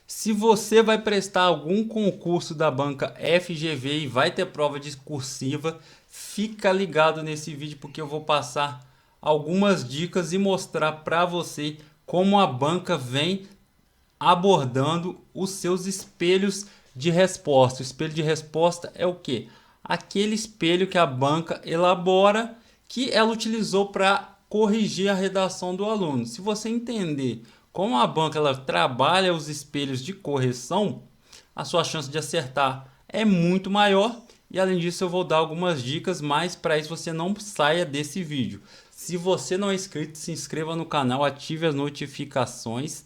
Se você vai prestar algum concurso da banca FGV e vai ter prova discursiva, fica ligado nesse vídeo porque eu vou passar algumas dicas e mostrar para você como a banca vem abordando os seus espelhos de resposta. O espelho de resposta é o que? Aquele espelho que a banca elabora, que ela utilizou para corrigir a redação do aluno. Se você entender como a banca ela trabalha os espelhos de correção, a sua chance de acertar é muito maior. E além disso, eu vou dar algumas dicas, mas para isso você não saia desse vídeo. Se você não é inscrito, se inscreva no canal, ative as notificações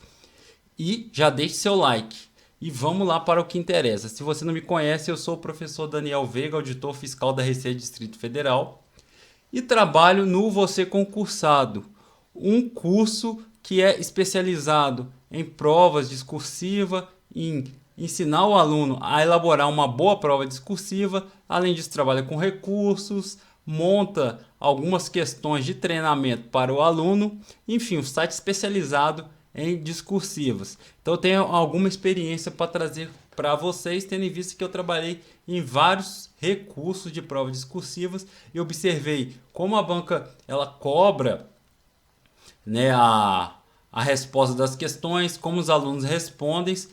e já deixe seu like. E vamos lá para o que interessa. Se você não me conhece, eu sou o professor Daniel Veiga, auditor fiscal da Receita Distrito Federal. E trabalho no Você Concursado, um curso que é especializado em provas discursivas, em ensinar o aluno a elaborar uma boa prova discursiva. Além disso, trabalha com recursos, monta algumas questões de treinamento para o aluno. Enfim, um site especializado em discursivas. Então eu tenho alguma experiência para trazer para vocês, tendo em vista que eu trabalhei em vários recursos de provas discursivas e observei como a banca ela cobra, né, a resposta das questões, como os alunos responde,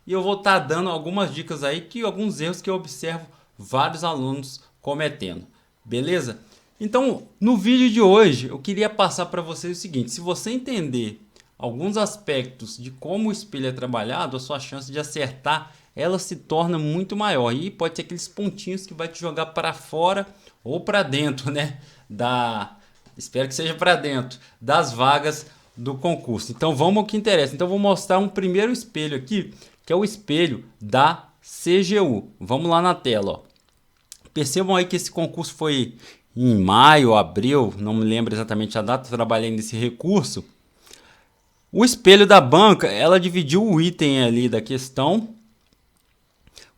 e eu vou estar dando algumas dicas aí, que alguns erros que eu observo vários alunos cometendo. Beleza? Então, no vídeo de hoje, eu queria passar para vocês o seguinte: se você entender alguns aspectos de como o espelho é trabalhado, a sua chance de acertar ela se torna muito maior. E pode ser aqueles pontinhos que vai te jogar para fora ou para dentro, né? Espero que seja para dentro das vagas do concurso. Então vamos ao que interessa. Então vou mostrar um primeiro espelho aqui, que é o espelho da CGU. Vamos lá na tela, ó. Percebam aí que esse concurso foi em maio, abril, não me lembro exatamente a data, trabalhei nesse recurso. O espelho da banca, ela dividiu o item ali da questão,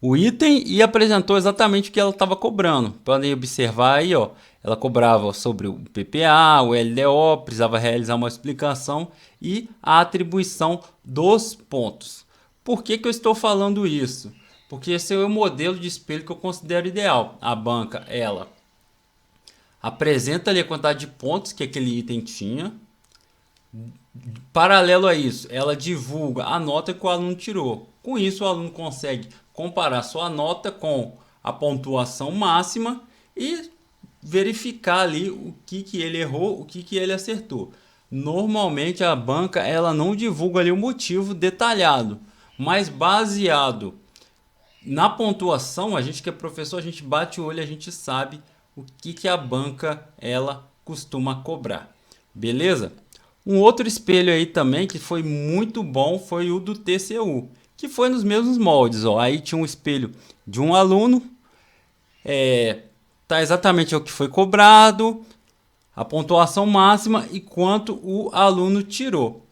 o item, e apresentou exatamente o que ela estava cobrando. Podem observar aí, ó, ela cobrava sobre o PPA, o LDO, precisava realizar uma explicação e a atribuição dos pontos. Por que eu estou falando isso? Porque esse é o modelo de espelho que eu considero ideal. A banca, ela apresenta ali a quantidade de pontos que aquele item tinha. Paralelo a isso, ela divulga a nota que o aluno tirou. Com isso, o aluno consegue comparar sua nota com a pontuação máxima e verificar ali o que ele errou, o que ele acertou. Normalmente a banca ela não divulga ali o motivo detalhado, mas baseado na pontuação, a gente que é professor, a gente bate o olho, a gente sabe o que a banca ela costuma cobrar. Beleza? Um outro espelho aí também que foi muito bom foi o do TCU, que foi nos mesmos moldes, ó. Aí tinha um espelho de um aluno, tá exatamente o que foi cobrado, a pontuação máxima e quanto o aluno tirou.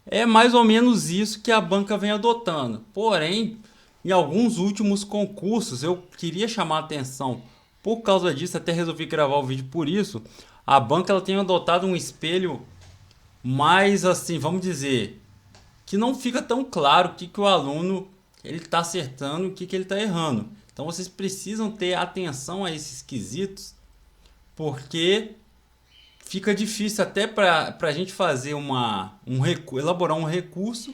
É mais ou menos isso que a banca vem adotando. Porém, em alguns últimos concursos, eu queria chamar a atenção por causa disso, até resolvi gravar o vídeo por isso. A banca ela tem adotado um espelho mais assim, vamos dizer, que não fica tão claro o que o aluno ele está acertando e o que ele está errando. Então vocês precisam ter atenção a esses quesitos, porque fica difícil até para a gente fazer elaborar um recurso.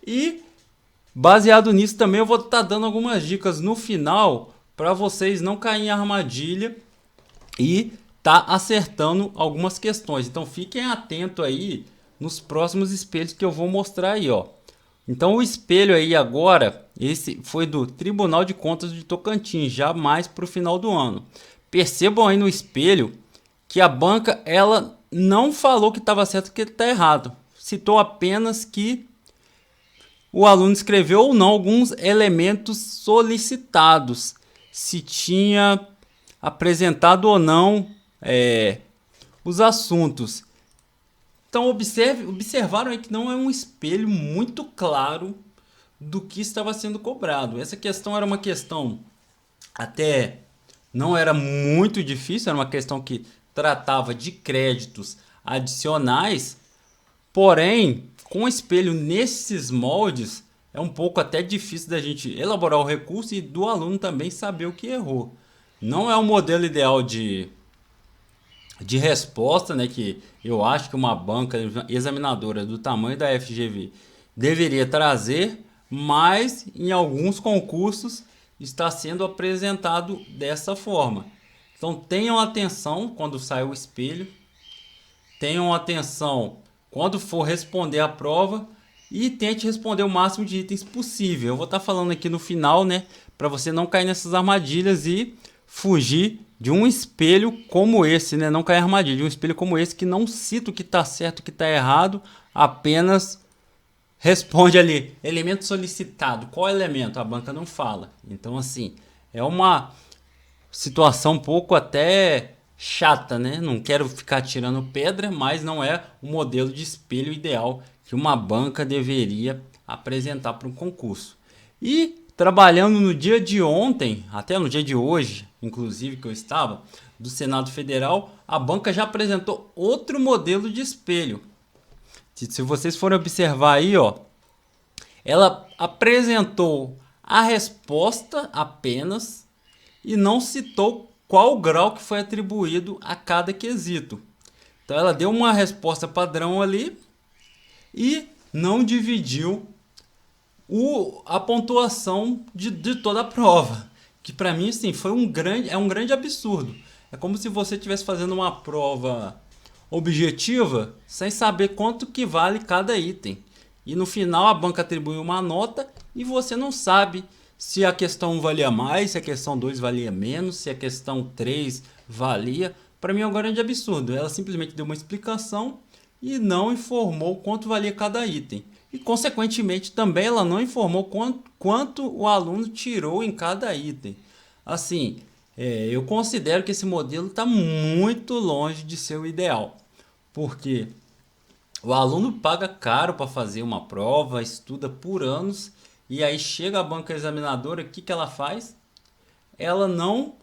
E baseado nisso também eu vou estar dando algumas dicas no final para vocês não caírem em armadilha e tá acertando algumas questões. Então fiquem atentos aí nos próximos espelhos que eu vou mostrar aí, ó. Então o espelho aí agora, esse foi do Tribunal de Contas de Tocantins, já mais para o final do ano. Percebam aí no espelho que a banca ela não falou que estava certo e que está errado. Citou apenas que o aluno escreveu ou não alguns elementos solicitados, se tinha apresentado ou não os assuntos. Então observaram aí que não é um espelho muito claro do que estava sendo cobrado. Essa questão era uma questão até não era muito difícil, era uma questão que tratava de créditos adicionais, porém com o espelho nesses moldes, é um pouco até difícil da gente elaborar o recurso e do aluno também saber o que errou. Não é o modelo ideal de resposta, né, que eu acho que uma banca examinadora do tamanho da FGV deveria trazer, mas em alguns concursos está sendo apresentado dessa forma. Então tenham atenção quando sai o espelho, tenham atenção quando for responder a prova e tente responder o máximo de itens possível. Eu vou estar falando aqui no final, né, para você não cair nessas armadilhas e fugir de um espelho como esse, né? Não cair em armadilha, de um espelho como esse que não cita o que está certo, o que está errado, apenas responde ali, elemento solicitado. Qual elemento? A banca não fala. Então, assim, é uma situação um pouco até chata, né? Não quero ficar tirando pedra, mas não é o modelo de espelho ideal que uma banca deveria apresentar para um concurso. E trabalhando no dia de ontem, até no dia de hoje, inclusive que eu estava, do Senado Federal, a banca já apresentou outro modelo de espelho. Se vocês forem observar aí, ó, ela apresentou a resposta apenas e não citou qual grau que foi atribuído a cada quesito. Então ela deu uma resposta padrão ali e não dividiu a pontuação de toda a prova. Que para mim assim, é um grande absurdo. É como se você estivesse fazendo uma prova objetiva sem saber quanto que vale cada item. E no final a banca atribuiu uma nota e você não sabe se a questão 1 valia mais, se a questão 2 valia menos, se a questão 3 valia. Para mim é um grande absurdo. Ela simplesmente deu uma explicação e não informou quanto valia cada item. E consequentemente também ela não informou quanto o aluno tirou em cada item. Assim, eu considero que esse modelo está muito longe de ser o ideal. Porque o aluno paga caro para fazer uma prova, estuda por anos e aí chega a banca examinadora, o que, que ela faz? Ela não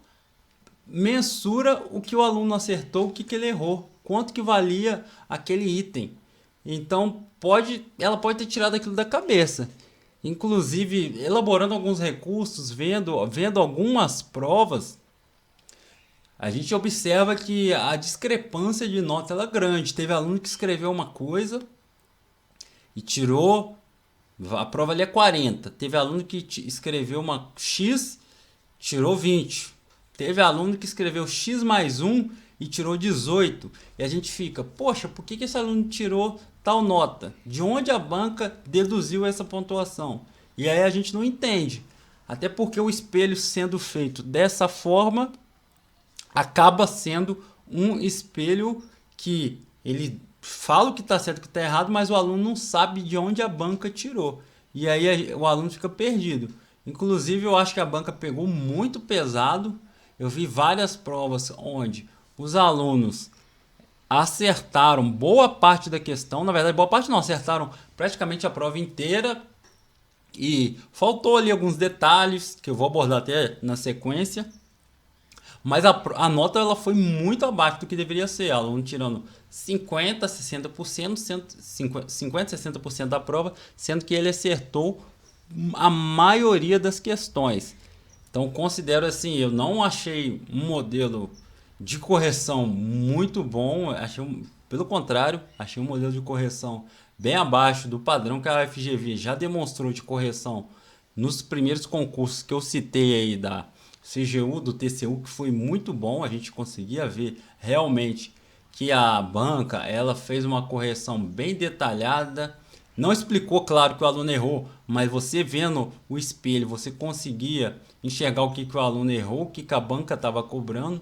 mensura o que o aluno acertou, o que, que ele errou, quanto que valia aquele item. Então ela pode ter tirado aquilo da cabeça. Inclusive, elaborando alguns recursos, vendo algumas provas, a gente observa que a discrepância de nota ela é grande. Teve aluno que escreveu uma coisa e tirou, a prova ali é 40. Teve aluno que escreveu uma X, tirou 20. Teve aluno que escreveu X mais 1 e tirou 18. E a gente fica, poxa, por que esse aluno tirou tal nota? De onde a banca deduziu essa pontuação? E aí a gente não entende. Até porque o espelho sendo feito dessa forma acaba sendo um espelho que ele fala o que está certo e o que está errado, mas o aluno não sabe de onde a banca tirou. E aí o aluno fica perdido. Inclusive eu acho que a banca pegou muito pesado. Eu vi várias provas onde os alunos acertaram boa parte da questão. Na verdade, boa parte não, acertaram praticamente a prova inteira. E faltou ali alguns detalhes que eu vou abordar até na sequência. Mas a nota ela foi muito abaixo do que deveria ser. Aluno tirando 50%, 60%, 50%, 60% da prova, sendo que ele acertou a maioria das questões. Então considero assim, eu não achei um modelo de correção muito bom, pelo contrário, achei um modelo de correção bem abaixo do padrão que a FGV já demonstrou de correção nos primeiros concursos que eu citei aí da CGU, do TCU, que foi muito bom. A gente conseguia ver realmente que a banca ela fez uma correção bem detalhada. Não explicou, claro, que o aluno errou, mas você vendo o espelho, você conseguia enxergar o que o aluno errou, o que a banca estava cobrando.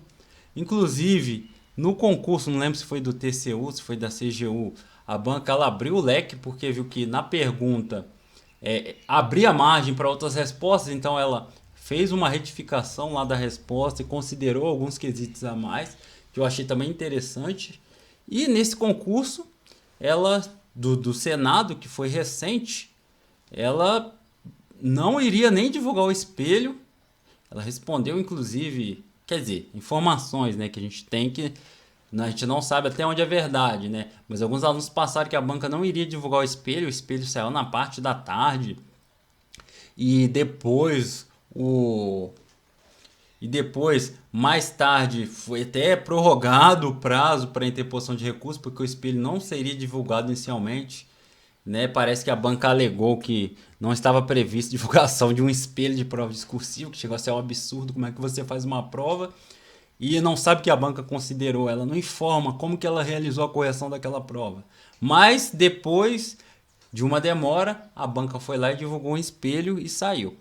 Inclusive, no concurso, não lembro se foi do TCU, se foi da CGU, a banca ela abriu o leque porque viu que na pergunta abria margem para outras respostas, então ela fez uma retificação lá da resposta e considerou alguns quesitos a mais, que eu achei também interessante. E nesse concurso, ela do Senado, que foi recente, ela não iria nem divulgar o espelho. Ela respondeu, inclusive, quer dizer, informações, né, que a gente tem que A gente não sabe até onde é verdade, né? Mas alguns alunos passaram que a banca não iria divulgar o espelho saiu na parte da tarde e o depois, mais tarde, foi até prorrogado o prazo para interposição de recurso, porque o espelho não seria divulgado inicialmente, né? Parece que a banca alegou que não estava previsto divulgação de um espelho de prova discursiva, que chegou a ser um absurdo. Como é que você faz uma prova e não sabe que a banca considerou? Ela não informa como que ela realizou a correção daquela prova. Mas depois de uma demora, a banca foi lá e divulgou um espelho e saiu.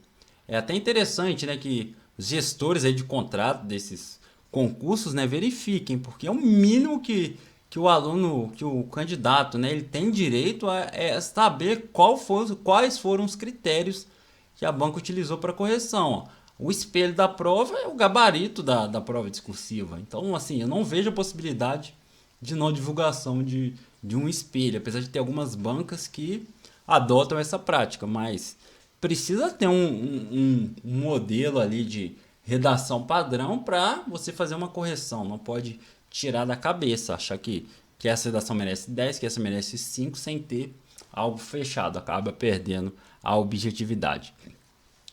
É até interessante, né, que os gestores aí de contrato desses concursos, né, verifiquem, porque é o mínimo que o aluno, que o candidato, né, ele tem direito a saber quais foram os critérios que a banca utilizou para correção. O espelho da prova é o gabarito da prova discursiva. Então, assim, eu não vejo a possibilidade de não divulgação de um espelho, apesar de ter algumas bancas que adotam essa prática, mas precisa ter um modelo ali de redação padrão para você fazer uma correção. Não pode tirar da cabeça, achar que essa redação merece 10, que essa merece 5, sem ter algo fechado. Acaba perdendo a objetividade.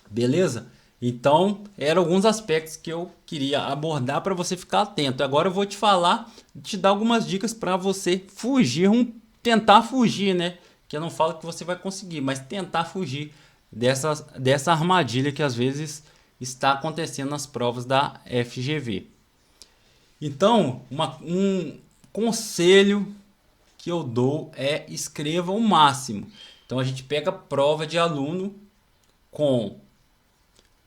Beleza? Então, eram alguns aspectos que eu queria abordar para você ficar atento. Agora eu vou te dar algumas dicas para você fugir, tentar fugir, né? Que eu não falo que você vai conseguir, mas tentar fugir dessa armadilha que às vezes está acontecendo nas provas da FGV. Então, um conselho que eu dou é escreva o máximo. Então a gente pega prova de aluno com...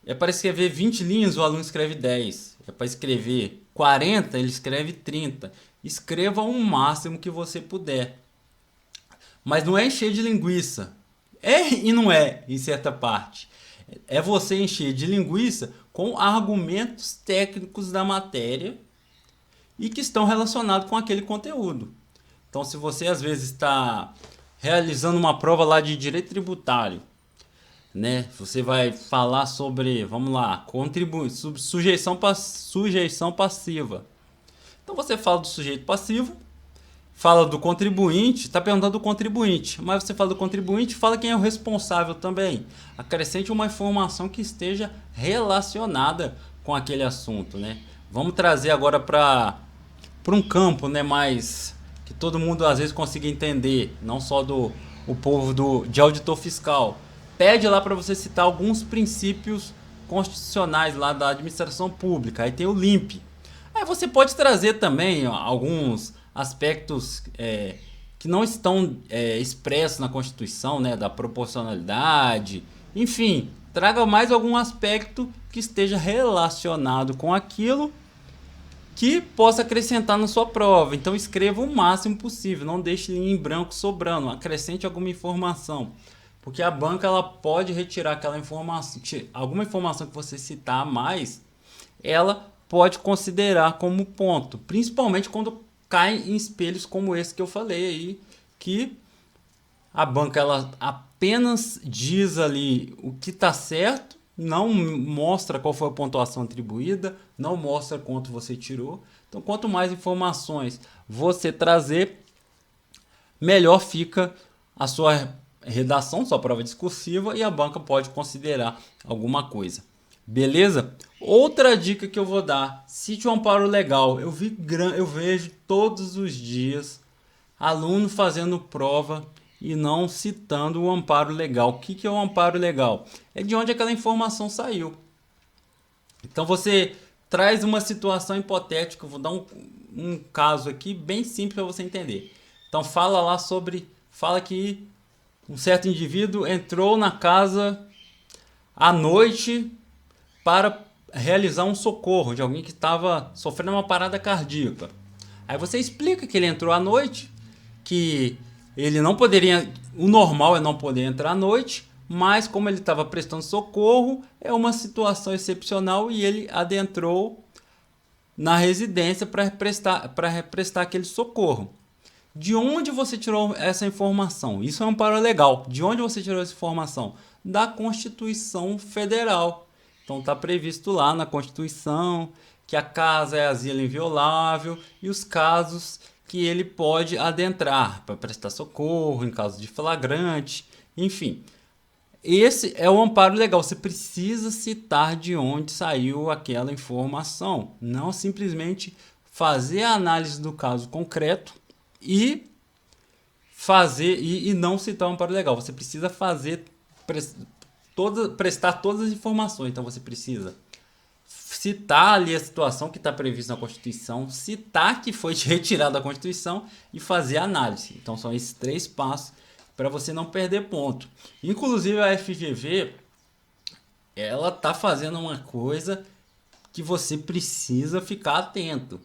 É para escrever 20 linhas, o aluno escreve 10. É para escrever 40, ele escreve 30. Escreva o máximo que você puder. Mas não é encher de linguiça. É e não é, em certa parte. É você encher de linguiça com argumentos técnicos da matéria e que estão relacionados com aquele conteúdo. Então, se você às vezes está realizando uma prova lá de direito tributário, né? Você vai falar sobre, vamos lá, sobre sujeição passiva. Então você fala do sujeito passivo, fala do contribuinte, está perguntando do contribuinte, mas você fala do contribuinte, fala quem é o responsável também. Acrescente uma informação que esteja relacionada com aquele assunto, né? Vamos trazer agora para um campo, né, mais que todo mundo às vezes consiga entender, não só o povo de auditor fiscal. Pede lá para você citar alguns princípios constitucionais lá da administração pública. Aí tem o LIMP. Aí você pode trazer também alguns aspectos que não estão expressos na Constituição, né, da proporcionalidade. Enfim, traga mais algum aspecto que esteja relacionado com aquilo que possa acrescentar na sua prova. Então escreva o máximo possível, não deixe em branco sobrando, acrescente alguma informação. Porque a banca ela pode retirar aquela informação, alguma informação que você citar a mais, ela pode considerar como ponto, principalmente quando cai em espelhos como esse que eu falei aí, que a banca ela apenas diz ali o que está certo, não mostra qual foi a pontuação atribuída, não mostra quanto você tirou. Então, quanto mais informações você trazer, melhor fica a sua redação, sua prova discursiva, e a banca pode considerar alguma coisa. Beleza? Outra dica que eu vou dar, cite um amparo legal. Eu vejo todos os dias aluno fazendo prova e não citando o amparo legal. O que é o amparo legal? É de onde aquela informação saiu. Então você traz uma situação hipotética, eu vou dar um caso aqui bem simples para você entender. Então fala que um certo indivíduo entrou na casa à noite para realizar um socorro de alguém que estava sofrendo uma parada cardíaca. Aí você explica que ele entrou à noite, que ele não poderia, o normal é não poder entrar à noite, mas como ele estava prestando socorro, é uma situação excepcional e ele adentrou na residência para prestar aquele socorro. De onde você tirou essa informação? Isso é um amparo legal. De onde você tirou essa informação? Da Constituição Federal. Então está previsto lá na Constituição que a casa é asilo inviolável e os casos que ele pode adentrar para prestar socorro em caso de flagrante, enfim. Esse é o amparo legal. Você precisa citar de onde saiu aquela informação, não simplesmente fazer a análise do caso concreto e não citar o amparo legal. Você precisa prestar todas as informações. Então você precisa citar ali a situação que está prevista na Constituição, citar que foi retirado da Constituição e fazer a análise. Então são esses 3 passos para você não perder ponto. Inclusive a FGV, ela tá fazendo uma coisa que você precisa ficar atento.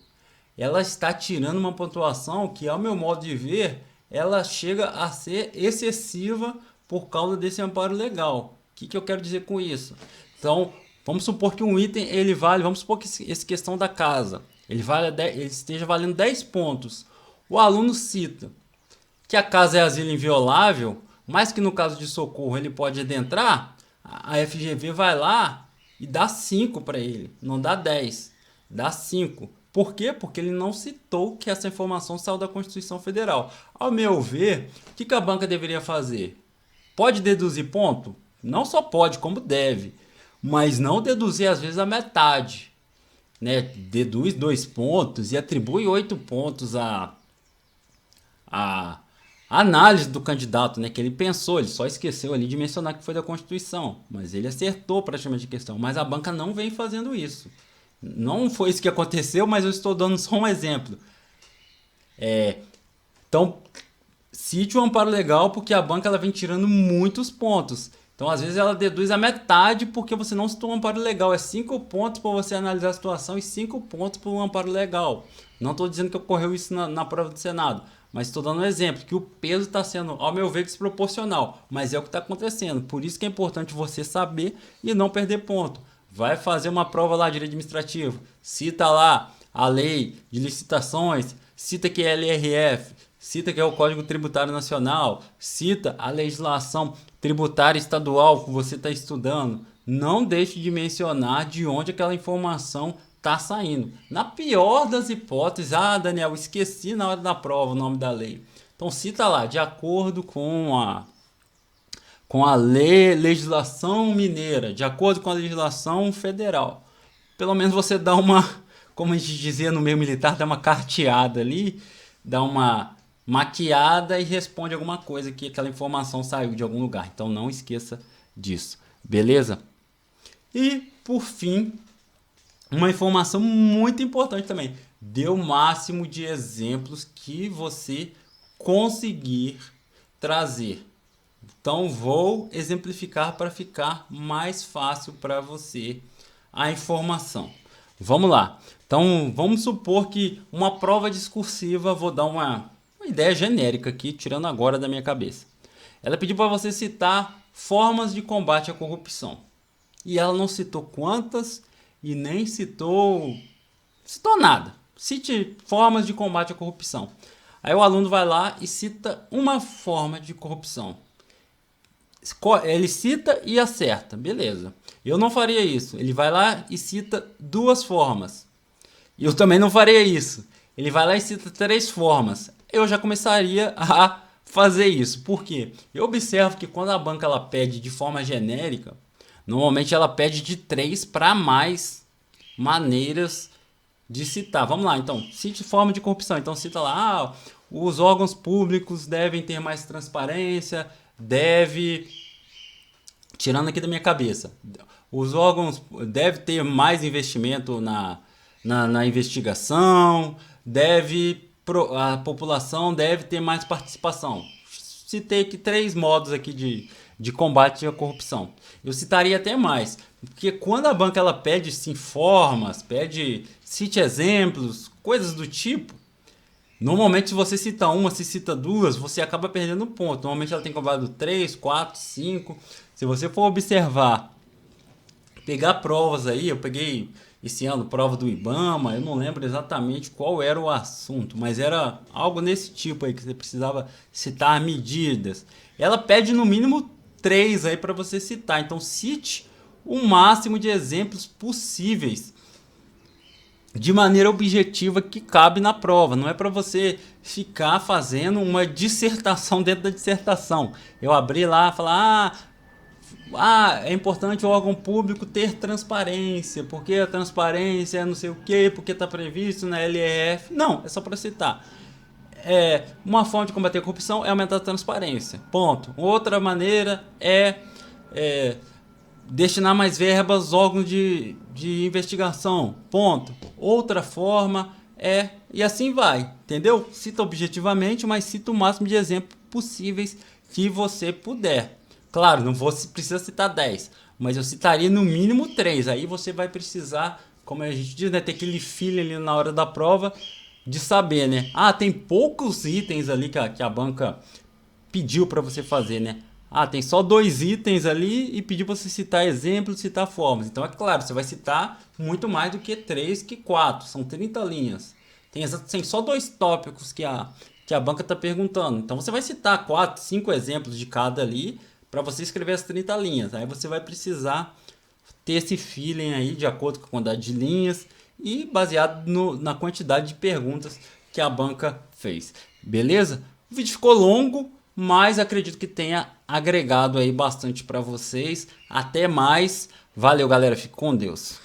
Ela está tirando uma pontuação que, ao meu modo de ver, ela chega a ser excessiva por causa desse amparo legal. O que eu quero dizer com isso? Então, vamos supor que um item ele vale, vamos supor que essa questão da casa, ele esteja valendo 10 pontos. O aluno cita que a casa é asilo inviolável, mas que no caso de socorro ele pode adentrar, a FGV vai lá e dá 5 para ele, não dá 10, dá 5. Por quê? Porque ele não citou que essa informação saiu da Constituição Federal. Ao meu ver, o que a banca deveria fazer? Pode deduzir ponto? Não só pode, como deve. Mas não deduzir às vezes a metade. Né? Deduz 2 pontos e atribui 8 pontos a análise do candidato, né? Que ele pensou, ele só esqueceu ali de mencionar que foi da Constituição, mas ele acertou praticamente a questão. Mas a banca não vem fazendo isso. Não foi isso que aconteceu, mas eu estou dando só um exemplo. Então, cite o amparo legal porque a banca ela vem tirando muitos pontos. Então, às vezes ela deduz a metade porque você não citou um amparo legal. É 5 pontos para você analisar a situação e 5 pontos para um amparo legal. Não estou dizendo que ocorreu isso na prova do Senado, mas estou dando um exemplo, que o peso está sendo, ao meu ver, desproporcional. Mas é o que está acontecendo. Por isso que é importante você saber e não perder ponto. Vai fazer uma prova lá de direito administrativo, cita lá a lei de licitações, cita que é LRF, cita que é o Código Tributário Nacional, cita a legislação tributária estadual que você está estudando. Não deixe de mencionar de onde aquela informação está saindo. Na pior das hipóteses, Daniel, esqueci na hora da prova o nome da lei. Então cita lá, de acordo com a legislação mineira, de acordo com a legislação federal. Pelo menos você dá uma, como a gente dizia no meio militar, dá uma carteada ali, dá uma maquiada e responde alguma coisa que aquela informação saiu de algum lugar. Então não esqueça disso, beleza? E por fim, uma informação muito importante também. Dê o máximo de exemplos que você conseguir trazer. Então vou exemplificar para ficar mais fácil para você a informação. Vamos lá. Então vamos supor que uma prova discursiva, vou dar uma ideia genérica aqui, tirando agora da minha cabeça. Ela pediu para você citar formas de combate à corrupção. E ela não citou quantas e nem citou nada. Cite formas de combate à corrupção. Aí o aluno vai lá e cita uma forma de corrupção. Ele cita e acerta, beleza. Eu não faria isso. Ele vai lá e cita 2 formas. Eu também não faria isso. Ele vai lá e cita 3 formas. Eu já começaria a fazer isso. Por quê? Eu observo que quando a banca ela pede de forma genérica, normalmente ela pede de 3 para mais maneiras de citar. Vamos lá, então, cite forma de corrupção. Então cita lá, os órgãos públicos devem ter mais transparência, tirando aqui da minha cabeça, os órgãos devem ter mais investimento na investigação, a população deve ter mais participação. Citei aqui 3 modos aqui de combate à corrupção. Eu citaria até mais, porque quando a banca ela pede sim, formas, cite exemplos, coisas do tipo, normalmente se você cita uma, se cita 2, você acaba perdendo ponto. Normalmente ela tem cobrado 3, 4, 5. Se você for observar, pegar provas aí, eu peguei esse ano prova do IBAMA, eu não lembro exatamente qual era o assunto, mas era algo nesse tipo aí, que você precisava citar medidas. Ela pede no mínimo 3 aí para você citar, então cite o máximo de exemplos possíveis de maneira objetiva que cabe na prova. Não é para você ficar fazendo uma dissertação dentro da dissertação. Eu abri lá e falar, é importante o órgão público ter transparência, porque a transparência é não sei o que, porque está previsto na LRF. Não, é só para citar. Uma forma de combater a corrupção é aumentar a transparência. Ponto. Outra maneira é destinar mais verbas aos órgãos de investigação. Ponto. Outra forma e assim vai, entendeu? Cita objetivamente, mas cita o máximo de exemplos possíveis que você puder. Claro, não precisa citar 10, mas eu citaria no mínimo 3. Aí você vai precisar, como a gente diz, né, ter aquele feeling ali na hora da prova de saber, né? Tem poucos itens ali que a banca pediu para você fazer, né? Tem só 2 itens ali e pediu para você citar exemplos, citar formas. Então é claro, você vai citar muito mais do que 3, que 4. São 30 linhas. Tem só 2 tópicos que a banca está perguntando. Então você vai citar 4, 5 exemplos de cada ali para você escrever as 30 linhas. Aí você vai precisar ter esse feeling aí de acordo com a quantidade de linhas e baseado na quantidade de perguntas que a banca fez. Beleza? O vídeo ficou longo, mas acredito que tenha agregado aí bastante para vocês. Até mais. Valeu, galera. Fique com Deus.